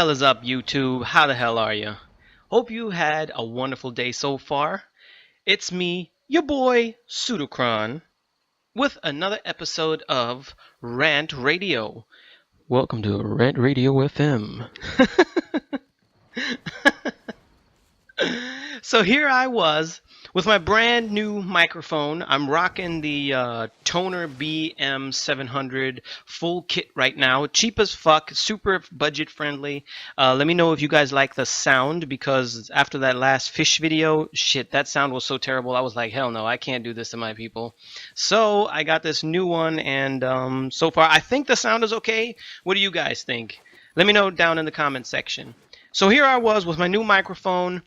hell is up, YouTube? How the hell are you? Hope you had a wonderful day so far. It's me, your boy, Pseudocron, with another episode of RantRadio. Welcome to RantRadio FM. So here I was with my brand new microphone. I'm rocking the Toner BM700 full kit right now. Cheap as fuck, super budget friendly. Let me know if you guys like the sound, because after that last fish video, shit, that sound was so terrible. I was like, hell no, I can't do this to my people. So I got this new one, and so far I think the sound is okay. What do you guys think? Let me know down in the comment section. So here I was with my new microphone,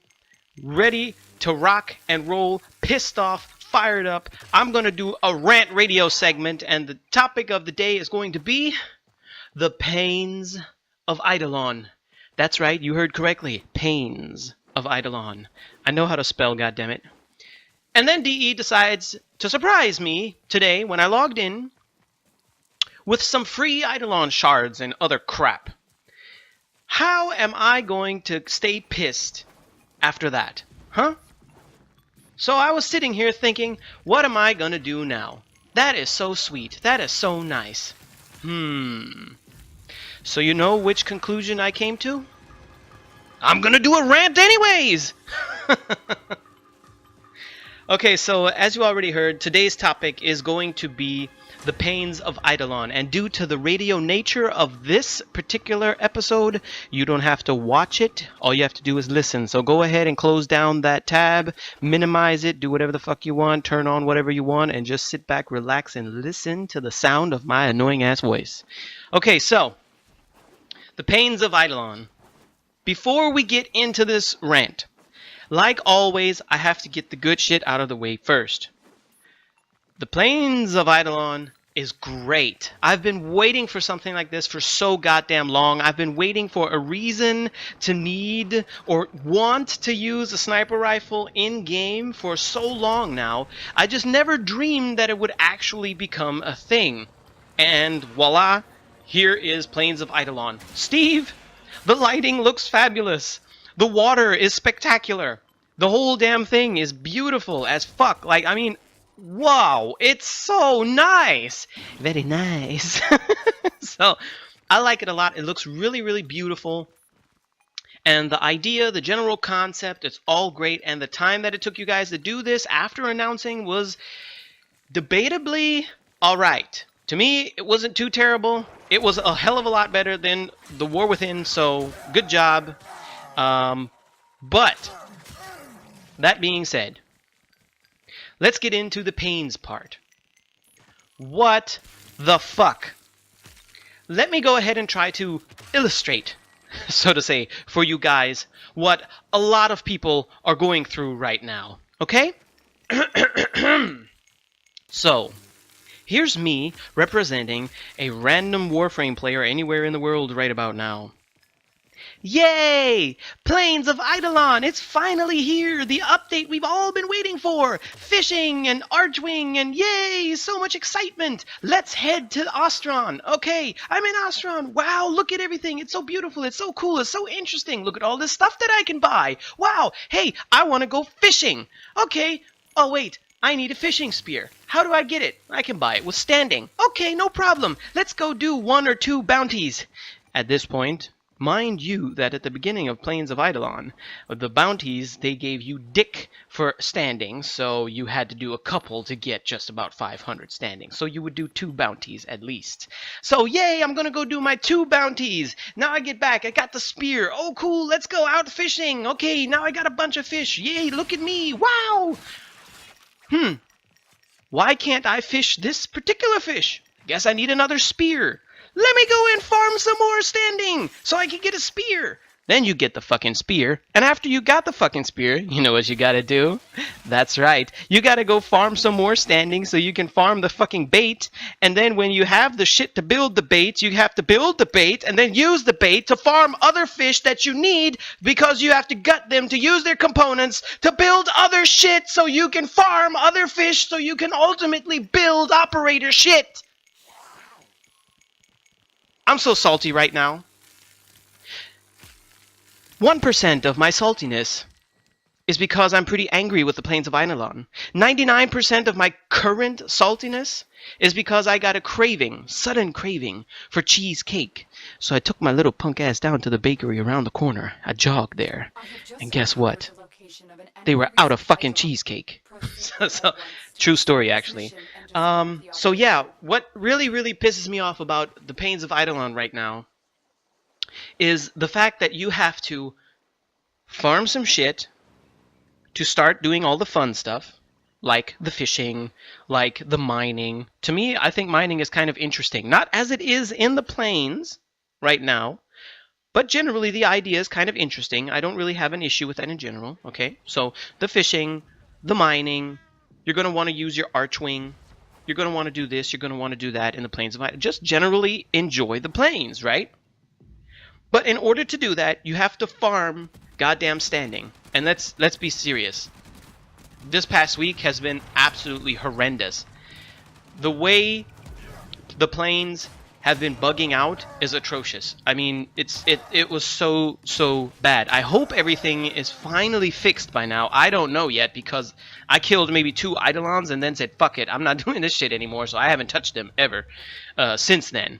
ready to rock and roll, pissed off, fired up. I'm going to do a rant radio segment, and the topic of the day is going to be the pains of EIDOLON. That's right, you heard correctly. Pains of EIDOLON. I know how to spell, goddammit. And then DE decides to surprise me today when I logged in with some free EIDOLON shards and other crap. How am I going to stay pissed after that? Huh? So I was sitting here thinking, what am I gonna do now? That is so sweet. That is so nice. So you know which conclusion I came to? I'm gonna do a rant anyways! Okay, so as you already heard, today's topic is going to be the pains of EIDOLON, and due to the radio nature of this particular episode, you don't have to watch it. All you have to do is listen. So go ahead and close down that tab, minimize it, do whatever the fuck you want, turn on whatever you want, and just sit back, relax, and listen to the sound of my annoying ass voice. Okay, so the pains of EIDOLON. Before we get into this rant, like always, I have to get the good shit out of the way first. The pains of EIDOLON is great. I've been waiting for something like this for so goddamn long. I've been waiting for a reason to need or want to use a sniper rifle in-game for so long now. I just never dreamed that it would actually become a thing. And voila, here is Pains of EIDOLON. Steve, the lighting looks fabulous. The water is spectacular. The whole damn thing is beautiful as fuck. Like, I mean, wow, it's so nice. Very nice. So, I like it a lot. It looks really, really beautiful. And the idea, the general concept, it's all great. And the time that it took you guys to do this after announcing was debatably alright. To me, it wasn't too terrible. It was a hell of a lot better than The War Within, so good job. But, that being said, let's get into the pains part. What the fuck? Let me go ahead and try to illustrate, so to say, for you guys, what a lot of people are going through right now. Okay? So, here's me representing a random Warframe player anywhere in the world right about now. Yay! Pains of EIDOLON! It's finally here! The update we've all been waiting for! Fishing and Archwing and yay! So much excitement! Let's head to Ostron! Okay, I'm in Ostron! Wow, look at everything! It's so beautiful! It's so cool! It's so interesting! Look at all this stuff that I can buy! Wow! Hey, I want to go fishing! Okay, oh wait, I need a fishing spear. How do I get it? I can buy it with standing. Okay, no problem. Let's go do 1 or 2 bounties. At this point, mind you that at the beginning of Pains of EIDOLON, the bounties, they gave you dick for standing, so you had to do a couple to get just about 500 standing. So you would do 2 bounties at least. So yay, I'm gonna go do my 2 bounties. Now I get back, I got the spear. Oh cool, let's go out fishing. Okay, now I got a bunch of fish. Yay, look at me. Wow. Why can't I fish this particular fish? Guess I need another spear. Let me go and farm some more standing so I can get a spear. Then you get the fucking spear. And after you got the fucking spear, you know what you gotta do? That's right. You gotta go farm some more standing so you can farm the fucking bait. And then when you have the shit to build the bait, you have to build the bait and then use the bait to farm other fish that you need because you have to gut them to use their components to build other shit so you can farm other fish so you can ultimately build operator shit. I'm so salty right now. 1% of my saltiness is because I'm pretty angry with the Plains of Eidolon. 99% of my current saltiness is because I got a craving, sudden craving, for cheesecake. So I took my little punk ass down to the bakery around the corner. I jogged there. And guess what? They were out of fucking cheesecake. so, true story, actually. So yeah, what really, really pisses me off about the Pains of Eidolon right now is the fact that you have to farm some shit to start doing all the fun stuff, like the fishing, like the mining. To me, I think mining is kind of interesting. Not as it is in the plains right now, but generally the idea is kind of interesting. I don't really have an issue with that in general, okay? So the fishing, the mining, you're going to want to use your archwing. You're going to want to do this. You're going to want to do that in the Plains of Eidolon. Just generally enjoy the plains, right? But in order to do that, you have to farm goddamn standing. And let's be serious. This past week has been absolutely horrendous. The way the plains have been bugging out is atrocious. I mean, it was so bad. I hope everything is finally fixed by now. I don't know yet because I killed maybe 2 Eidolons and then said, fuck it, I'm not doing this shit anymore, so I haven't touched them ever since then.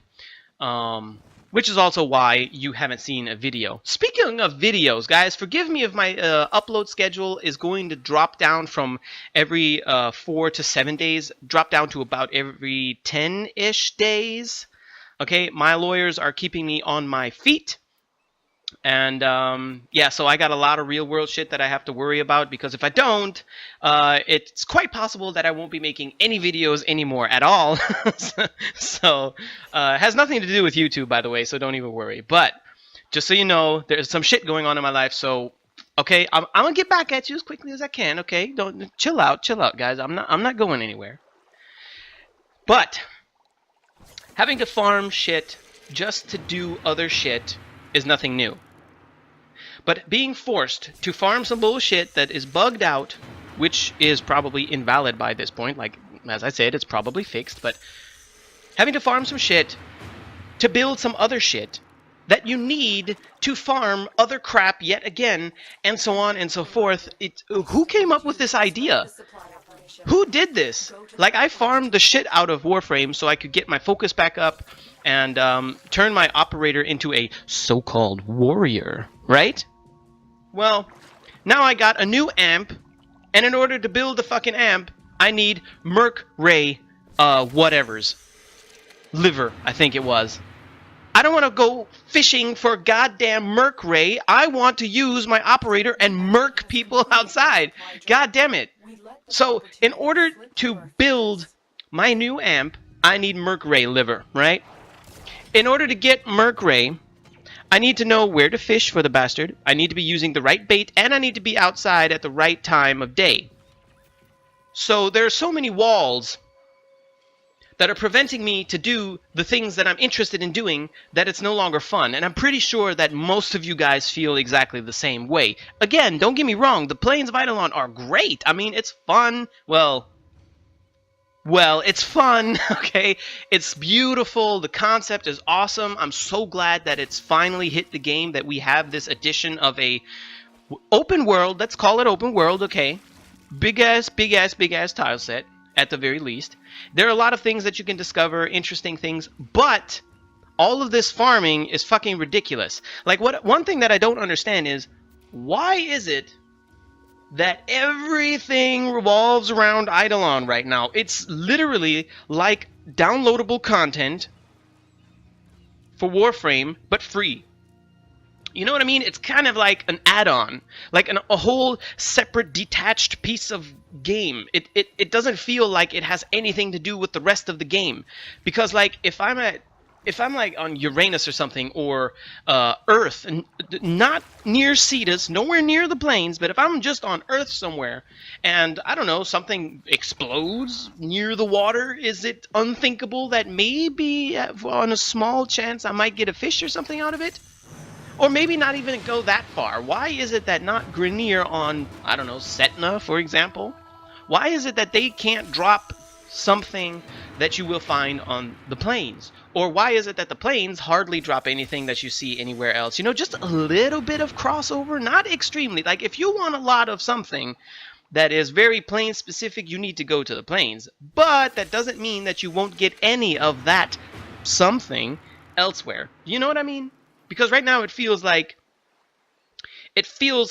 Which is also why you haven't seen a video. Speaking of videos, guys, forgive me if my upload schedule is going to drop down from every 4 to 7 days, drop down to about every 10-ish days. Okay, my lawyers are keeping me on my feet. And yeah, so I got a lot of real world shit that I have to worry about, because if I don't, it's quite possible that I won't be making any videos anymore at all. So it has nothing to do with YouTube, by the way, so don't even worry. But just so you know, there's some shit going on in my life. So okay, I'm gonna get back at you as quickly as I can. Okay, don't chill out, guys. I'm not going anywhere. But having to farm shit just to do other shit is nothing new. But being forced to farm some bullshit that is bugged out, which is probably invalid by this point, like, as I said, it's probably fixed, but having to farm some shit to build some other shit that you need to farm other crap yet again, and so on and so forth. Who came up with this idea? Who did this? Like, I farmed the shit out of Warframe so I could get my focus back up and turn my operator into a so-called warrior, right? Well, now I got a new amp, and in order to build the fucking amp, I need Merc Ray, whatevers. Liver, I think it was. I don't want to go fishing for goddamn Merc Ray. I want to use my operator and merc people outside. God damn it. So, in order to build my new amp, I need Merc Ray liver, right? In order to get Merc Ray, I need to know where to fish for the bastard. I need to be using the right bait, and I need to be outside at the right time of day. So there are so many walls that are preventing me to do the things that I'm interested in doing that it's no longer fun. And I'm pretty sure that most of you guys feel exactly the same way. Again, don't get me wrong, the Plains of Eidolon are great. I mean, it's fun. Well, it's fun, okay? It's beautiful. The concept is awesome. I'm so glad that it's finally hit the game, that we have this addition of a open world. Let's call it open world, okay? Big ass tile set, at the very least. There are a lot of things that you can discover, interesting things, but all of this farming is fucking ridiculous. Like, one thing that I don't understand is, why is it that everything revolves around Eidolon right now? It's literally like downloadable content for Warframe, but free. You know what I mean? It's kind of like an add-on, like a whole separate detached piece of game. It doesn't feel like it has anything to do with the rest of the game. Because, like, if I'm like on Uranus or something, or Earth, and not near Cetus, nowhere near the plains, but if I'm just on Earth somewhere, and I don't know, something explodes near the water, is it unthinkable that maybe on a small chance I might get a fish or something out of it? Or maybe not even go that far. Why is it that not Grineer on, I don't know, Setna, for example? Why is it that they can't drop something that you will find on the plains? Or why is it that the plains hardly drop anything that you see anywhere else? You know, just a little bit of crossover, not extremely. Like, if you want a lot of something that is very plain specific, you need to go to the plains. But that doesn't mean that you won't get any of that something elsewhere. You know what I mean? Because right now it feels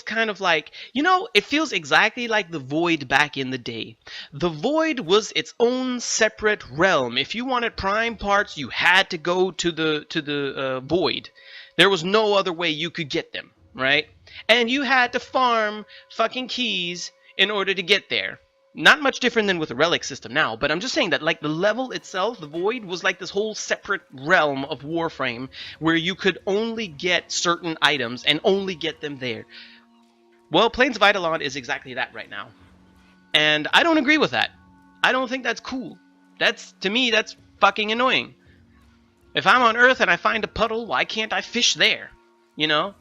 kind of like, you know, it feels exactly like the Void back in the day. The Void was its own separate realm. If you wanted prime parts, you had to go to the Void. There was no other way you could get them, right? And you had to farm fucking keys in order to get there. Not much different than with the relic system now, but I'm just saying that, like, the level itself, the Void, was like this whole separate realm of Warframe where you could only get certain items and only get them there. Well, Plains of Eidolon is exactly that right now. And I don't agree with that. I don't think that's cool. To me, that's fucking annoying. If I'm on Earth and I find a puddle, why can't I fish there? You know?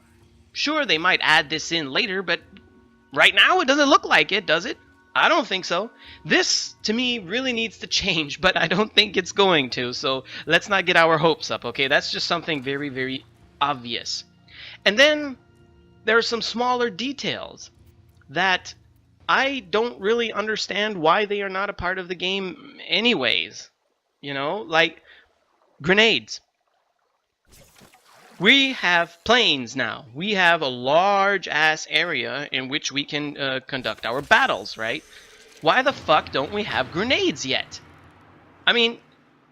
Sure, they might add this in later, but right now it doesn't look like it, does it? I don't think so. This, to me, really needs to change, but I don't think it's going to, so let's not get our hopes up, okay? That's just something very, very obvious. And then there are some smaller details that I don't really understand why they are not a part of the game anyways. You know, like grenades. We have plains now. We have a large-ass area in which we can conduct our battles, right? Why the fuck don't we have grenades yet? I mean,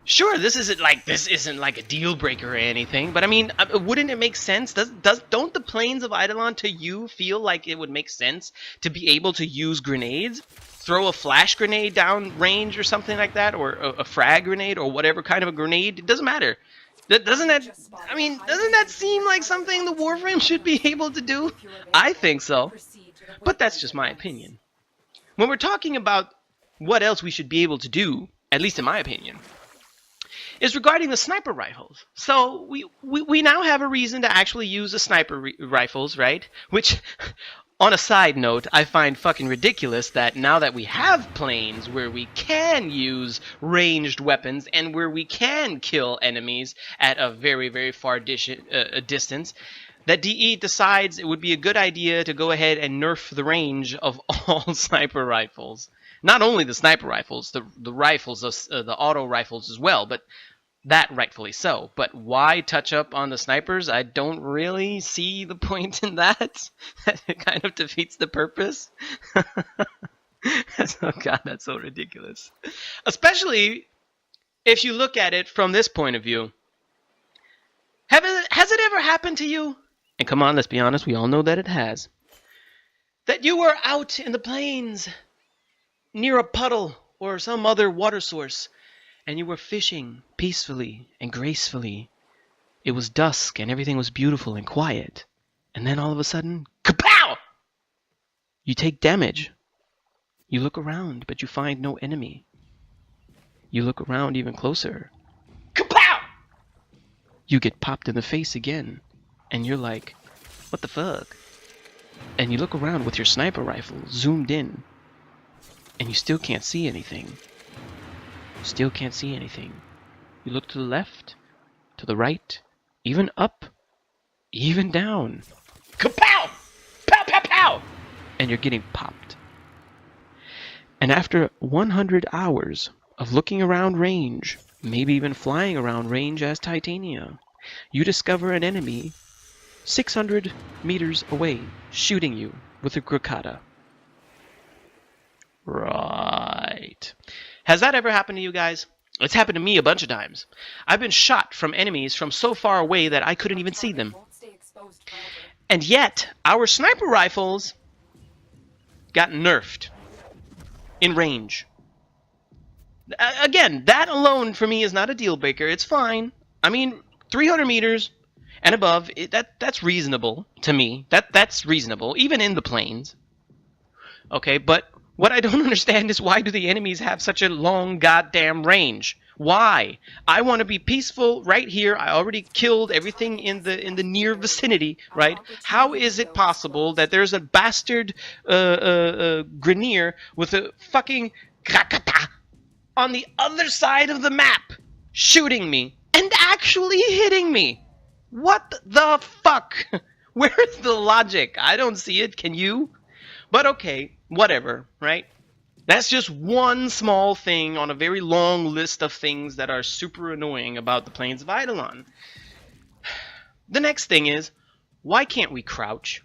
sure, this isn't like a deal-breaker or anything, but I mean, wouldn't it make sense? Don't the Plains of Eidolon to you feel like it would make sense to be able to use grenades? Throw a flash grenade down range or something like that, or a frag grenade, or whatever kind of a grenade? It doesn't matter. Doesn't that seem like something the Warframe should be able to do? I think so. But that's just my opinion. When we're talking about what else we should be able to do, at least in my opinion, is regarding the sniper rifles. So we now have a reason to actually use the sniper rifles, right? Which, on a side note, I find fucking ridiculous that now that we have planes where we can use ranged weapons and where we can kill enemies at a very, very far distance, that DE decides it would be a good idea to go ahead and nerf the range of all sniper rifles. Not only the sniper rifles, the rifles, the auto rifles as well, but that rightfully so. But why touch up on the snipers? I don't really see the point in that. It kind of defeats the purpose. Oh god, that's so ridiculous. Especially if you look at it from this point of view. Has it ever happened to you? And come on, let's be honest, we all know that it has. That you were out in the plains, near a puddle or some other water source, and you were fishing peacefully and gracefully. It was dusk and everything was beautiful and quiet. And then all of a sudden, kapow! You take damage. You look around, but you find no enemy. You look around even closer. Kapow! You get popped in the face again. And you're like, what the fuck? And you look around with your sniper rifle zoomed in. And you still can't see anything. Still can't see anything. You look to the left, to the right, even up, even down. Kapow! Pow, pow, pow! And you're getting popped. And after 100 hours of looking around range, maybe even flying around range as Titania, you discover an enemy 600 meters away, shooting you with a Grakata. Right. Has that ever happened to you guys? It's happened to me a bunch of times. I've been shot from enemies from so far away that I couldn't even see them. And yet, our sniper rifles got nerfed in range. Again, that alone for me is not a deal breaker. It's fine. I mean, 300 meters and above, that's reasonable to me. That's reasonable, even in the plains. Okay, but what I don't understand is why do the enemies have such a long goddamn range? Why? I want to be peaceful right here. I already killed everything in the near vicinity, right? How is it possible that there's a bastard Grenier with a fucking Krakata on the other side of the map, shooting me, and actually hitting me. What the fuck? Where's the logic? I don't see it. Can you? But okay, whatever, right? That's just one small thing on a very long list of things that are super annoying about the Plains of Eidolon. The next thing is, why can't we crouch?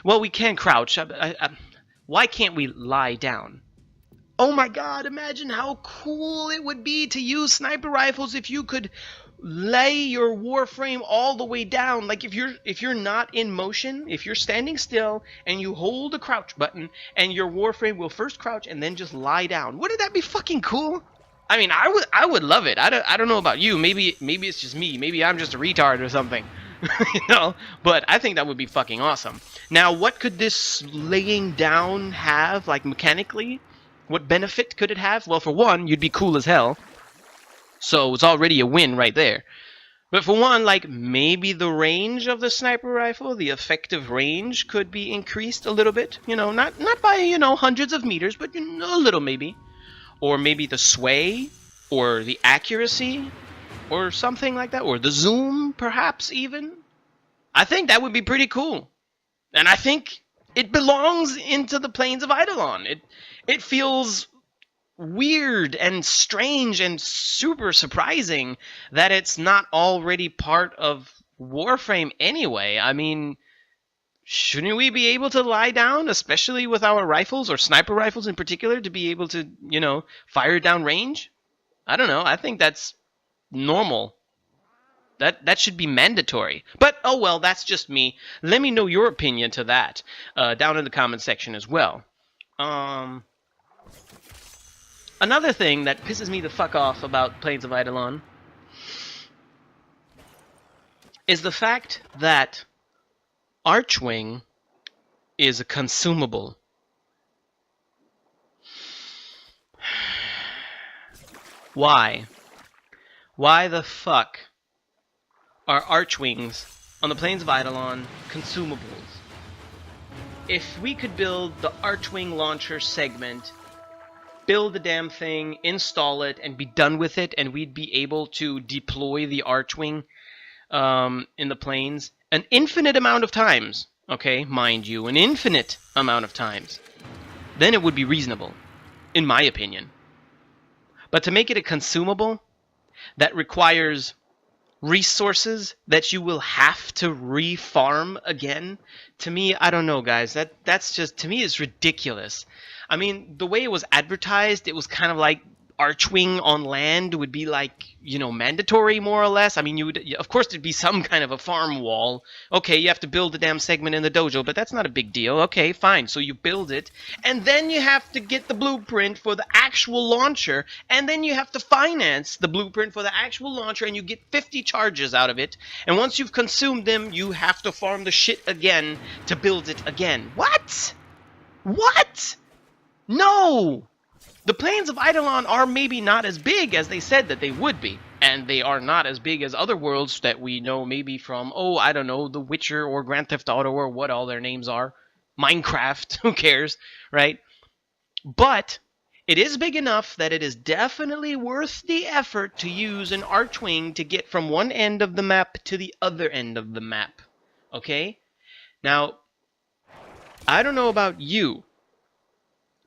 Well, we can crouch. Why can't we lie down? Oh my god, imagine how cool it would be to use sniper rifles if you could lay your warframe all the way down. Like if you're not in motion, if you're standing still and you hold the crouch button and your warframe will first crouch and then just lie down. Wouldn't that be fucking cool? I mean, I would love it. I don't know about you. Maybe it's just me. Maybe I'm just a retard or something. You know, but I think that would be fucking awesome. Now, what could this laying down have, like, mechanically? What benefit could it have? Well, for one, you'd be cool as hell. So it's already a win right there. But for one, like, maybe the range of the sniper rifle, the effective range, could be increased a little bit. You know, not by, you know, hundreds of meters, but a little maybe. Or maybe the sway, or the accuracy, or something like that. Or the zoom, perhaps, even. I think that would be pretty cool. And I think it belongs into the Plains of Eidolon. It feels weird and strange and super surprising that it's not already part of Warframe anyway. I mean, shouldn't we be able to lie down, especially with our rifles, or sniper rifles in particular, to be able to, you know, fire down range? I don't know. I think that's normal. That should be mandatory. But, oh well, that's just me. Let me know your opinion to that down in the comment section as well. Another thing that pisses me the fuck off about Plains of Eidolon is the fact that Archwing is a consumable. Why? Why the fuck are Archwings on the Plains of Eidolon consumables? If we could build the Archwing launcher segment, build the damn thing, install it, and be done with it, and we'd be able to deploy the Archwing in the plains an infinite amount of times, okay, mind you, an infinite amount of times, then it would be reasonable, in my opinion. But to make it a consumable, that requires resources that you will have to re-farm again, to me, I don't know, guys, that's just, to me, is ridiculous. I mean, the way it was advertised, it was kind of like Archwing on land would be like, you know, mandatory more or less. I mean, you would, of course, there'd be some kind of a farm wall. Okay, you have to build the damn segment in the dojo, but that's not a big deal. Okay, fine. So you build it, and then you have to get the blueprint for the actual launcher, and then you have to finance the blueprint for the actual launcher, and you get 50 charges out of it. And once you've consumed them, you have to farm the shit again to build it again. What? What? No! The Plains of Eidolon are maybe not as big as they said that they would be. And they are not as big as other worlds that we know maybe from, oh, I don't know, The Witcher or Grand Theft Auto or what all their names are. Minecraft, who cares, right? But it is big enough that it is definitely worth the effort to use an Archwing to get from one end of the map to the other end of the map. Okay? Now, I don't know about you,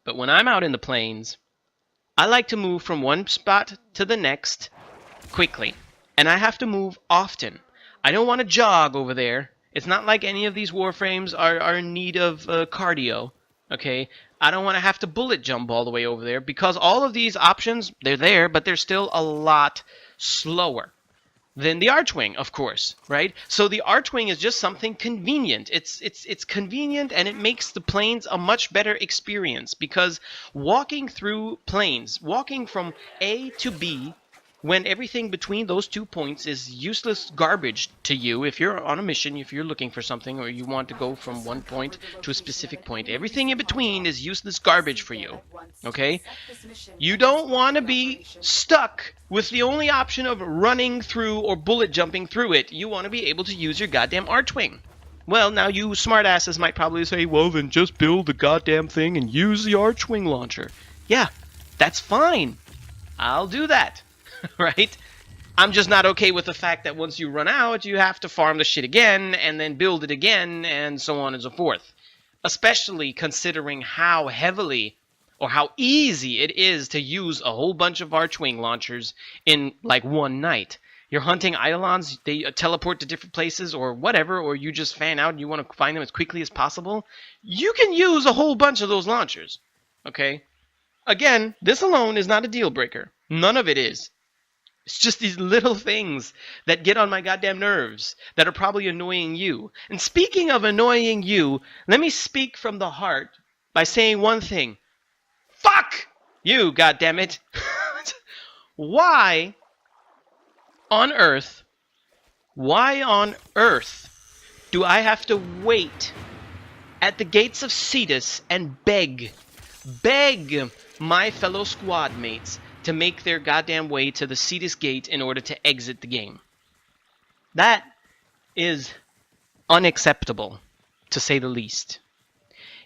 but when I'm out in the plains, I like to move from one spot to the next quickly. And I have to move often. I don't want to jog over there. It's not like any of these warframes are in need of cardio. Okay? I don't want to have to bullet jump all the way over there, because all of these options, they're there, but they're still a lot slower than the Archwing, of course, right? So the Archwing is just something convenient. It's convenient, and it makes the plains a much better experience, because walking through plains, walking from A to B, when everything between those 2 points is useless garbage to you, if you're on a mission, if you're looking for something, or you want to go from one point to a specific point, everything in between is useless garbage for you, okay? You don't want to be stuck with the only option of running through or bullet jumping through it. You want to be able to use your goddamn Archwing. Well, now you smartasses might probably say, well, then just build the goddamn thing and use the Archwing launcher. Yeah, that's fine. I'll do that, right? I'm just not okay with the fact that once you run out, you have to farm the shit again and then build it again and so on and so forth. Especially considering how heavily or how easy it is to use a whole bunch of Archwing launchers in like one night. You're hunting Eidolons, they teleport to different places or whatever, or you just fan out and you want to find them as quickly as possible. You can use a whole bunch of those launchers, okay? Again, this alone is not a deal breaker. None of it is. It's just these little things that get on my goddamn nerves that are probably annoying you. And speaking of annoying you, let me speak from the heart by saying one thing. Fuck you, goddammit. Why on earth do I have to wait at the gates of Cetus and beg my fellow squad mates to make their goddamn way to the Cetus gate in order to exit the game? That is unacceptable, to say the least.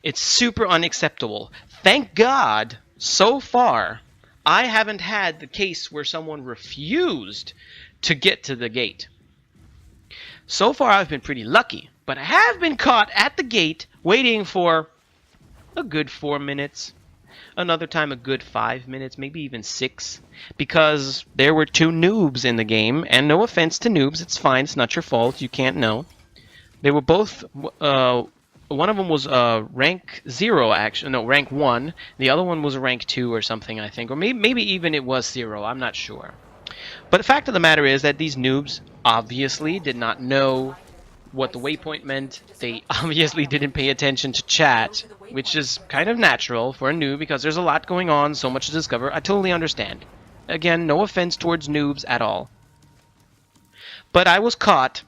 It's super unacceptable. Thank God, so far, I haven't had the case where someone refused to get to the gate. So far, I've been pretty lucky, but I have been caught at the gate waiting for a good 4 minutes. Another time a good 5 minutes, maybe even 6, because there were 2 noobs in the game, and no offense to noobs, it's fine, it's not your fault, you can't know. They were both, one of them was rank 0, actually, no, rank 1, the other one was a rank 2 or something, I think, or maybe even it was 0, I'm not sure. But the fact of the matter is that these noobs obviously did not know what the waypoint meant. They obviously didn't pay attention to chat, which is kind of natural for a noob because there's a lot going on, so much to discover. I totally understand. Again, no offense towards noobs at all. But I was caught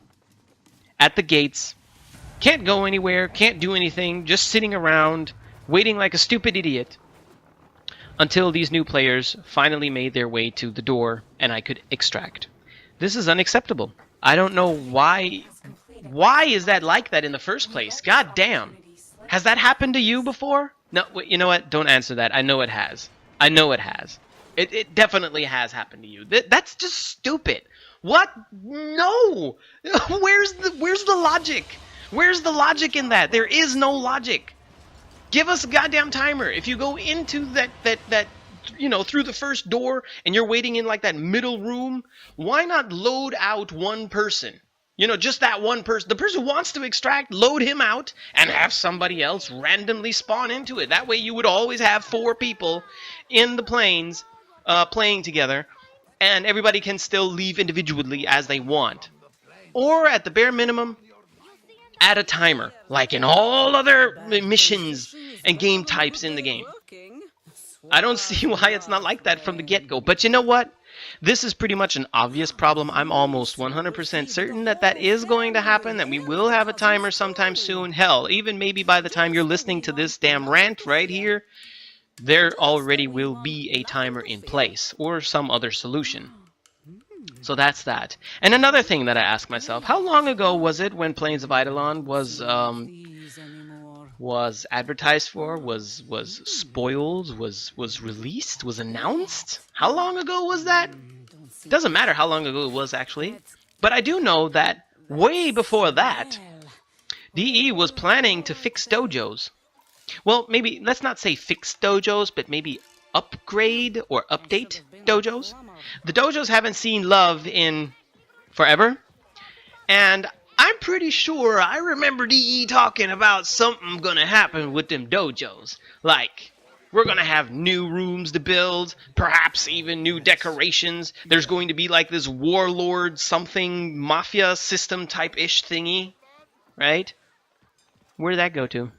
at the gates, can't go anywhere, can't do anything, just sitting around, waiting like a stupid idiot, until these new players finally made their way to the door and I could extract. This is unacceptable. I don't know why is that like that in the first place? God damn. Has that happened to you before? No, you know what? Don't answer that. I know it has. I know it has. It definitely has happened to you. That's just stupid. What? No. Where's the logic? Where's the logic in that? There is no logic. Give us a goddamn timer. If you go into that you know, through the first door and you're waiting in like that middle room, why not load out one person? You know, just that one person. The person who wants to extract, load him out and have somebody else randomly spawn into it. That way you would always have 4 people in the planes playing together, and everybody can still leave individually as they want. Or at the bare minimum, add a timer, like in all other missions and game types in the game. I don't see why it's not like that from the get-go. But you know what? This is pretty much an obvious problem. I'm almost 100% certain that is going to happen, that we will have a timer sometime soon. Hell, even maybe by the time you're listening to this damn rant right here, there already will be a timer in place or some other solution. So that's that. And another thing that I ask myself, how long ago was it when PAINs of EIDOLON was advertised for, was spoiled, was released, was announced? How long ago was that? It doesn't matter how long ago it was, actually. But I do know that way before that, DE was planning to fix dojos. Well, maybe, let's not say fix dojos, but maybe upgrade or update dojos. The dojos haven't seen love in forever, and I'm pretty sure I remember DE talking about something gonna happen with them dojos. Like, we're gonna have new rooms to build, perhaps even new decorations. There's going to be like this warlord something mafia system type-ish thingy, right? Where did that go to?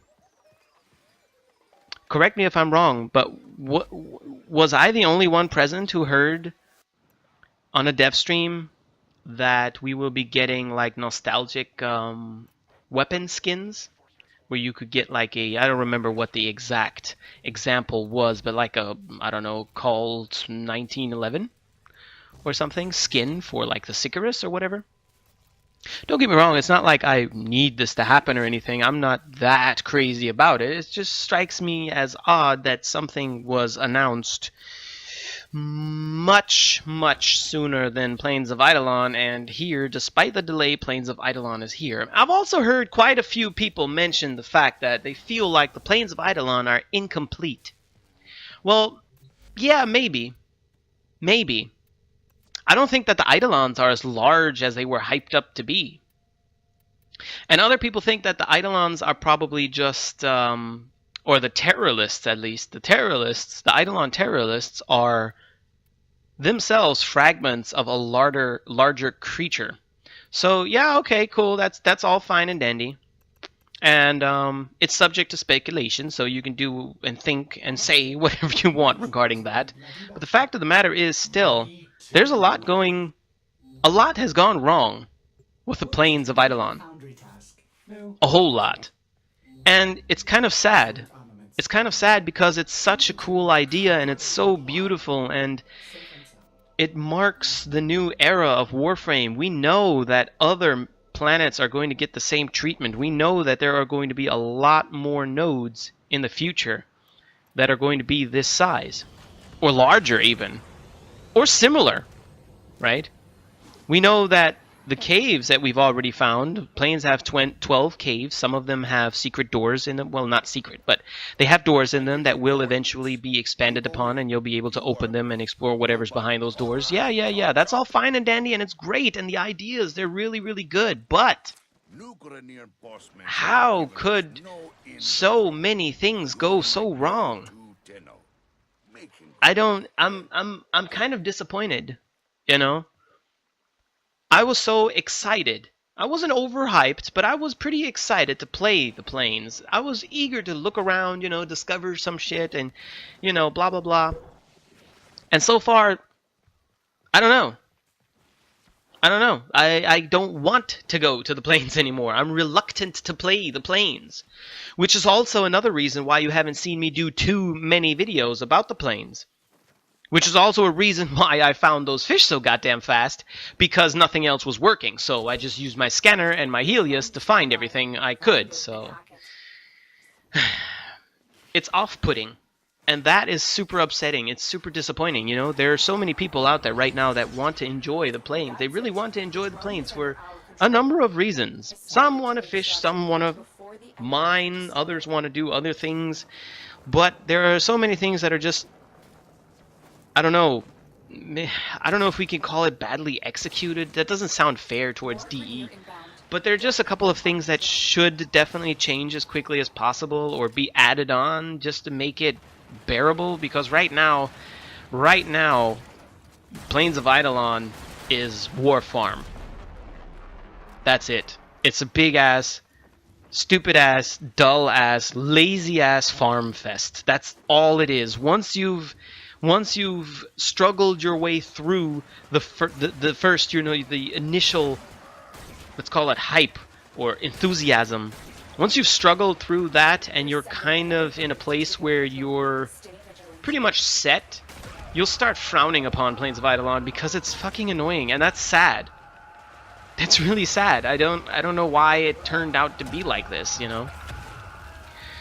Correct me if I'm wrong, but was I the only one present who heard on a dev stream that we will be getting like nostalgic weapon skins, where you could get like I don't remember what the exact example was, but like a, I don't know, called 1911 or something, skin for like the Sicarus or whatever? Don't get me wrong, it's not like I need this to happen or anything. I'm not that crazy about it. It just strikes me as odd that something was announced much, much sooner than Plains of Eidolon, and here, despite the delay, Plains of Eidolon is here. I've also heard quite a few people mention the fact that they feel like the Plains of Eidolon are incomplete. Well, yeah, maybe. Maybe. I don't think that the Eidolons are as large as they were hyped up to be. And other people think that the Eidolons are probably just, or the Terrorists at least, the Eidolon Terrorists are themselves fragments of a larger creature. So yeah, okay, cool, that's all fine and dandy. And it's subject to speculation, so you can do and think and say whatever you want regarding that. But the fact of the matter is still, there's a lot has gone wrong with the Plains of Eidolon. A whole lot. And it's kind of sad. It's kind of sad because it's such a cool idea and it's so beautiful and it marks the new era of Warframe. We know that other planets are going to get the same treatment. We know that there are going to be a lot more nodes in the future that are going to be this size. Or larger even. Or similar. Right? We know that the caves that we've already found, Plains have 12 caves. Some of them have secret doors in them. Well, not secret, but they have doors in them that will eventually be expanded upon, and you'll be able to open them and explore whatever's behind those doors. Yeah. That's all fine and dandy, and it's great, and the ideas, they're really, really good. But how could so many things go so wrong? I'm kind of disappointed, you know? I was so excited. I wasn't overhyped, but I was pretty excited to play the Plains. I was eager to look around, you know, discover some shit and, you know, blah, blah, blah. And so far, I don't know. I don't want to go to the Plains anymore. I'm reluctant to play the Plains. Which is also another reason why you haven't seen me do too many videos about the Plains. Which is also a reason why I found those fish so goddamn fast, because nothing else was working. So I just used my scanner and my Helios to find everything I could. So it's off-putting, and that is super upsetting. It's super disappointing. You know, there are so many people out there right now that want to enjoy the Plains. They really want to enjoy the Plains for a number of reasons. Some want to fish, some want to mine, others want to do other things. But there are so many things that are just, I don't know if we can call it badly executed. That doesn't sound fair towards DE. But there are just a couple of things that should definitely change as quickly as possible or be added on just to make it bearable. Because right now, Plains of Eidolon is WARFARM. That's it. It's a big-ass, stupid-ass, dull-ass, lazy-ass farm fest. That's all it is. Once you've struggled your way through the first, you know, the initial, let's call it hype or enthusiasm. Once you've struggled through that and you're kind of in a place where you're pretty much set, you'll start frowning upon Plains of Eidolon because it's fucking annoying, and that's sad. That's really sad. I don't know why it turned out to be like this, you know.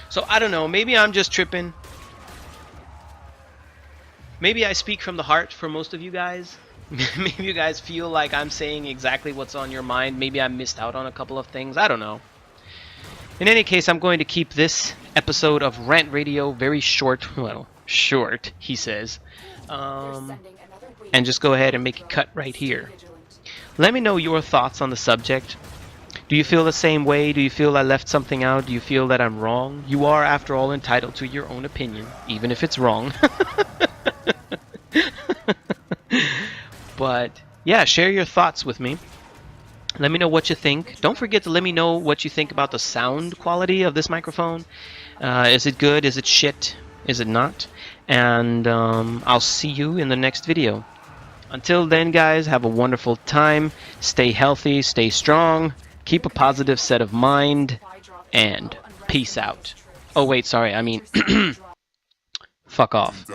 So I don't know. Maybe I'm just tripping. Maybe I speak from the heart for most of you guys. Maybe you guys feel like I'm saying exactly what's on your mind. Maybe I missed out on a couple of things. I don't know. In any case, I'm going to keep this episode of Rant Radio very short. Well, short, he says. And just go ahead and make a cut right here. Let me know your thoughts on the subject. Do you feel the same way? Do you feel I left something out? Do you feel that I'm wrong? You are, after all, entitled to your own opinion, even if it's wrong. But yeah, share your thoughts with me. Let me know what you think. Don't forget to let me know what you think about the sound quality of this microphone. Is it good? Is it shit? Is it not? And I'll see you in the next video. Until then, guys, have a wonderful time. Stay healthy, stay strong, keep a positive set of mind, and peace out. Oh wait, sorry, I mean fuck off.